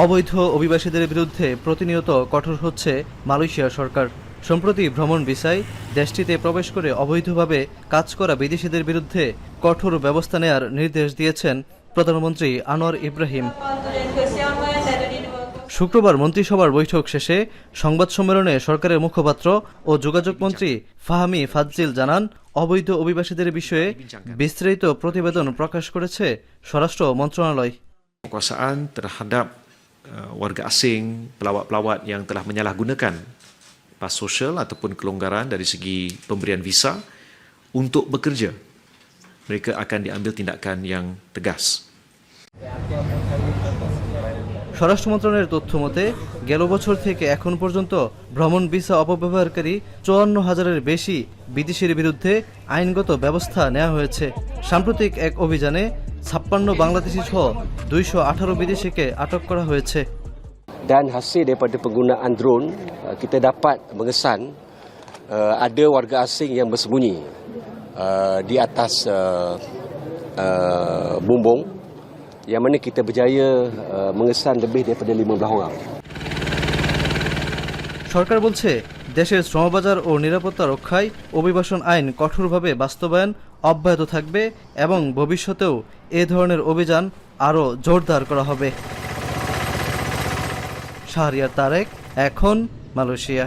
অবৈধ অভিবাসীদের বিরুদ্ধে প্রতিনিয়ত কঠোর হচ্ছে মালয়েশিয়া সরকার। সম্প্রতি ভ্রমণ ভিসায় দেশটিতে প্রবেশ করে অবৈধভাবে কাজ করা বিদেশিদের বিরুদ্ধে কঠোর ব্যবস্থা নেয়ার নির্দেশ দিয়েছেন প্রধানমন্ত্রী আনোয়ার ইব্রাহিম। শুক্রবার মন্ত্রিসভার বৈঠক শেষে সংবাদ সম্মেলনে সরকারের মুখপাত্র ও যোগাযোগ মন্ত্রী ফাহামি ফাজ্জিল জানান, অবৈধ অভিবাসীদের বিষয়ে বিস্তারিত প্রতিবেদন প্রকাশ করেছে স্বরাষ্ট্র মন্ত্রণালয়। Penguasaan terhadap warga asing, pelawat-pelawat yang telah menyalahgunakan pas sosial ataupun kelonggaran dari segi pemberian visa untuk bekerja, mereka akan diambil tindakan yang tegas. স্বরাষ্ট্র মন্ত্রণালয়ের তথ্য মতে গেল বছর থেকে এখন পর্যন্ত ভ্রমণ ভিসা অপব্যবহারকারী 54,000-এর বেশি বিদেশির বিরুদ্ধে আইনগত ব্যবস্থা নেওয়া হয়েছে। সাম্প্রতিক এক অভিযানে 56 বাংলাদেশি সহ 218 বিদেশিকে আটক করা হয়েছে। Dan hasil daripada penggunaan drone, kita dapat mengesan ada warga asing yang bersembunyi di atas bumbung, yang mana kita berjaya mengesan lebih daripada 15 orang. সরকার বলছে, দেশের শ্রমবাজার ও নিরাপত্তা রক্ষায় অভিবাসন আইন কঠোরভাবে বাস্তবায়ন অব্যাহত থাকবে এবং ভবিষ্যতেও এ ধরনের অভিযান আরও জোরদার করা হবে। শাহরিয়ার তারেক, এখন, মালয়েশিয়া।